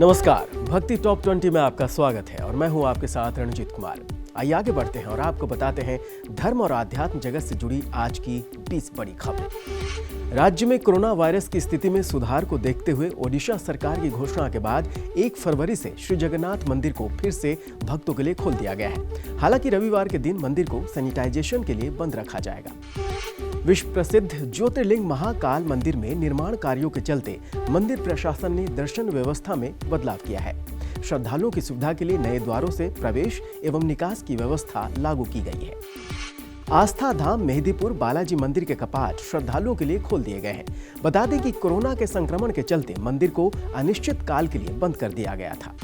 नमस्कार, भक्ति टॉप 20 में आपका स्वागत है और मैं हूं आपके साथ रणजीत कुमार। आइए आगे बढ़ते हैं और आपको बताते हैं धर्म और आध्यात्म जगत से जुड़ी आज की 20 बड़ी खबरें। राज्य में कोरोना वायरस की स्थिति में सुधार को देखते हुए ओडिशा सरकार की घोषणा के बाद 1 फरवरी से श्री जगन्नाथ मंदिर को फिर से भक्तों के लिए खोल दिया गया है। हालांकि रविवार के दिन मंदिर को सैनिटाइजेशन के लिए बंद रखा जाएगा। विश्व प्रसिद्ध ज्योतिर्लिंग महाकाल मंदिर में निर्माण कार्यों के चलते मंदिर प्रशासन ने दर्शन व्यवस्था में बदलाव किया है। श्रद्धालुओं की सुविधा के लिए नए द्वारों से प्रवेश एवं निकास की व्यवस्था लागू की गई है। आस्था धाम मेहदीपुर बालाजी मंदिर के कपाट श्रद्धालुओं के लिए खोल दिए गए हैं। बता दें कि कोरोना के संक्रमण के चलते मंदिर को अनिश्चित काल के लिए बंद कर दिया गया था।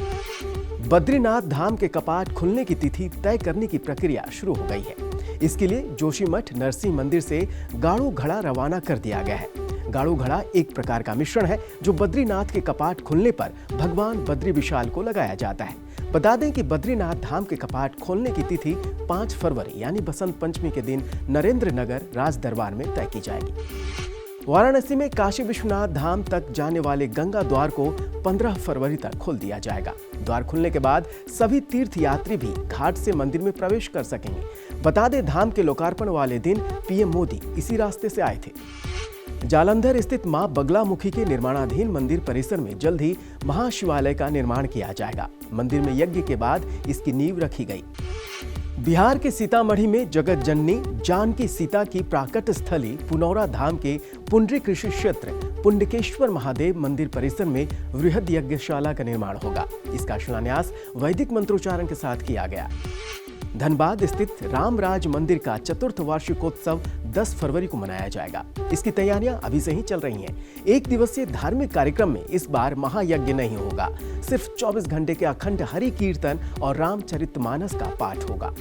बद्रीनाथ धाम के कपाट खुलने की तिथि तय करने की प्रक्रिया शुरू हो गई है। इसके लिए जोशीमठ नरसिंह मंदिर से गाड़ू घड़ा रवाना कर दिया गया है। गाड़ू घड़ा एक प्रकार का मिश्रण है जो बद्रीनाथ के कपाट खुलने पर भगवान बद्री विशाल को लगाया जाता है। बता दें कि बद्रीनाथ धाम के कपाट खोलने की तिथि 5 फरवरी यानी बसंत पंचमी के दिन नरेंद्र नगर राज दरबार में तय की जाएगी। वाराणसी में काशी विश्वनाथ धाम तक जाने वाले गंगा द्वार को 15 फरवरी तक खोल दिया जाएगा। द्वार खुलने के बाद सभी तीर्थ यात्री भी घाट से मंदिर में प्रवेश कर सकेंगे। बता दें धाम के लोकार्पण वाले दिन पीएम मोदी इसी रास्ते से आए थे। जालंधर स्थित मां बगलामुखी के निर्माणाधीन मंदिर परिसर में जल्द ही महाशिवालय का निर्माण किया जाएगा। मंदिर में यज्ञ के बाद इसकी नींव रखी गई। बिहार के सीतामढ़ी में जगत जननी जानकी सीता की प्राकट स्थली पुनौरा धाम के पुंडरी कृषि क्षेत्र पुंडकेश्वर महादेव मंदिर परिसर में वृहद यज्ञशाला का निर्माण होगा। इसका शिलान्यास वैदिक मंत्रोच्चारण के साथ किया गया। धनबाद स्थित रामराज मंदिर का चतुर्थ वार्षिकोत्सव 10 फरवरी को मनाया जाएगा। इसकी तैयारियां अभी से ही चल रही हैं। 1 दिवसीय धार्मिक कार्यक्रम में इस बार महायज्ञ नहीं होगा, सिर्फ 24 घंटे के अखंड हरि कीर्तन और रामचरितमानस का पाठ होगा।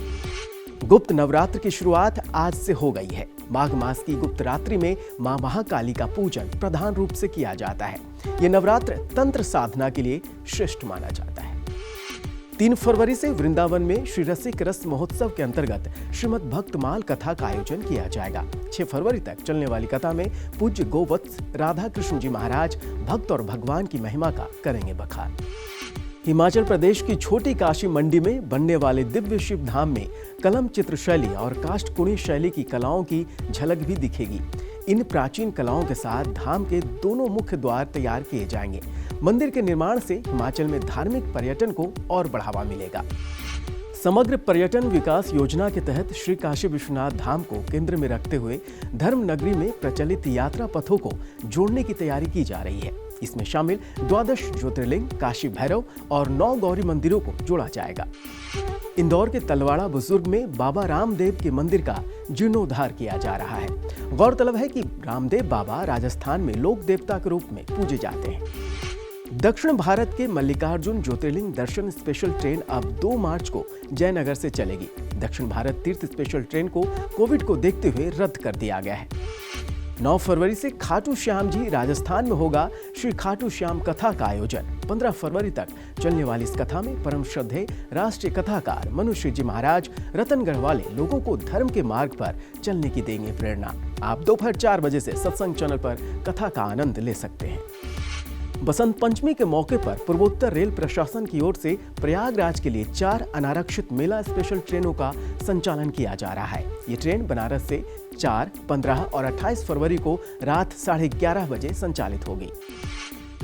गुप्त नवरात्र की शुरुआत आज से हो गई है। माघ मास की गुप्त रात्रि में मां महाकाली का पूजन प्रधान रूप से किया जाता है। ये नवरात्र तंत्र साधना के लिए श्रेष्ठ माना जाता है। 3 फरवरी से वृंदावन में श्री रसिक रस महोत्सव के अंतर्गत श्रीमद् भक्तमाल कथा का आयोजन किया जाएगा। 6 फरवरी तक चलने वाली कथा में पूज्य गोवत्स राधा कृष्ण जी महाराज भक्त और भगवान की महिमा का करेंगे बखान। हिमाचल प्रदेश की छोटी काशी मंडी में बनने वाले दिव्य शिव धाम में कलम चित्र शैली और काष्ठकुणी शैली की कलाओं की झलक भी दिखेगी। इन प्राचीन कलाओं के साथ धाम के दोनों मुख्य द्वार तैयार किए जाएंगे। मंदिर के निर्माण से हिमाचल में धार्मिक पर्यटन को और बढ़ावा मिलेगा। समग्र पर्यटन विकास योजना के तहत श्री काशी विश्वनाथ धाम को केंद्र में रखते हुए धर्म नगरी में प्रचलित यात्रा पथों को जोड़ने की तैयारी की जा रही है। इसमें शामिल 12 ज्योतिर्लिंग, काशी भैरव और 9 गौरी मंदिरों को जोड़ा जाएगा। इंदौर के तलवाड़ा बुजुर्ग में बाबा रामदेव के मंदिर का जीर्णोद्धार किया जा रहा है। गौरतलब है कि रामदेव बाबा राजस्थान में लोक देवता के रूप में पूजे जाते हैं। दक्षिण भारत के मल्लिकार्जुन ज्योतिर्लिंग दर्शन स्पेशल ट्रेन अब 2 मार्च को जयनगर से चलेगी। दक्षिण भारत तीर्थ स्पेशल ट्रेन को कोविड को देखते हुए रद्द कर दिया गया है। 9 फरवरी से खाटू श्याम जी राजस्थान में होगा श्री खाटू श्याम कथा का आयोजन। 15 फरवरी तक चलने वाली इस कथा में परम श्रद्धेय राष्ट्रीय कथाकार मनुश्री जी महाराज रतनगढ़ वाले लोगों को धर्म के मार्ग पर चलने की देंगे प्रेरणा। आप दोपहर 4 बजे से सत्संग चैनल पर कथा का आनंद ले सकते हैं। बसंत पंचमी के मौके पर पूर्वोत्तर रेल प्रशासन की ओर से प्रयागराज के लिए 4 अनारक्षित मेला स्पेशल ट्रेनों का संचालन किया जा रहा है। ये ट्रेन बनारस से 4, 15 और 28 फरवरी को रात 11:30 बजे संचालित होगी।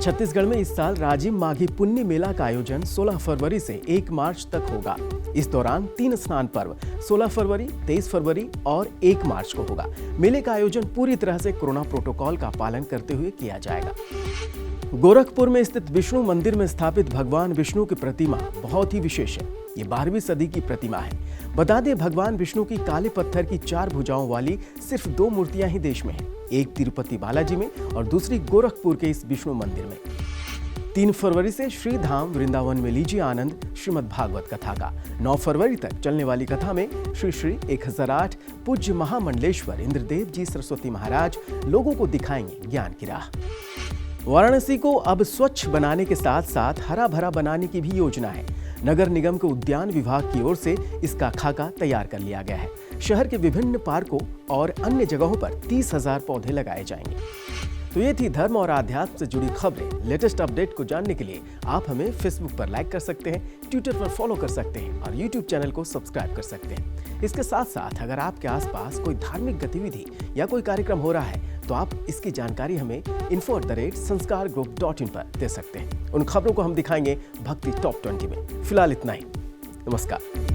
छत्तीसगढ़ में इस साल राजिम माघी पुण्य मेला का आयोजन 16 फरवरी से 1 मार्च तक होगा। इस दौरान 3 स्नान पर्व 16 फरवरी, 23 फरवरी और 1 मार्च को होगा। मेले का आयोजन पूरी तरह से कोरोना प्रोटोकॉल का पालन करते हुए किया जाएगा। गोरखपुर में स्थित विष्णु मंदिर में स्थापित भगवान विष्णु की प्रतिमा बहुत ही विशेष है। ये 12वीं सदी की प्रतिमा है। बता दें भगवान विष्णु की काले पत्थर की 4 भुजाओं वाली सिर्फ 2 मूर्तियां ही देश में हैं। एक तिरुपति बालाजी में और दूसरी गोरखपुर के इस विष्णु मंदिर में। 3 फरवरी से श्री धाम वृंदावन में लीजिए आनंद श्रीमद् भागवत कथा का। 9 फरवरी तक चलने वाली कथा में श्री 1008 पूज्य महामंडलेश्वर इंद्रदेव जी सरस्वती महाराज लोगों को दिखाएंगे ज्ञान की राह। वाराणसी को अब स्वच्छ बनाने के साथ साथ हरा भरा बनाने की भी योजना है। नगर निगम के उद्यान विभाग की ओर से इसका खाका तैयार कर लिया गया है। शहर के विभिन्न पार्कों और अन्य जगहों पर 30,000 पौधे लगाए जाएंगे। तो ये थी धर्म और आध्यात्म से जुड़ी खबरें। लेटेस्ट अपडेट को जानने के लिए आप हमें फेसबुक पर लाइक कर सकते हैं, ट्विटर पर फॉलो कर सकते हैं और यूट्यूब चैनल को सब्सक्राइब कर सकते हैं। इसके साथ साथ अगर आपके आसपास कोई धार्मिक गतिविधि या कोई कार्यक्रम हो रहा है तो आप इसकी जानकारी हमें info@sanskargroup.in पर दे सकते हैं। उन खबरों को हम दिखाएंगे भक्ति टॉप 20 में। फिलहाल इतना ही। नमस्कार।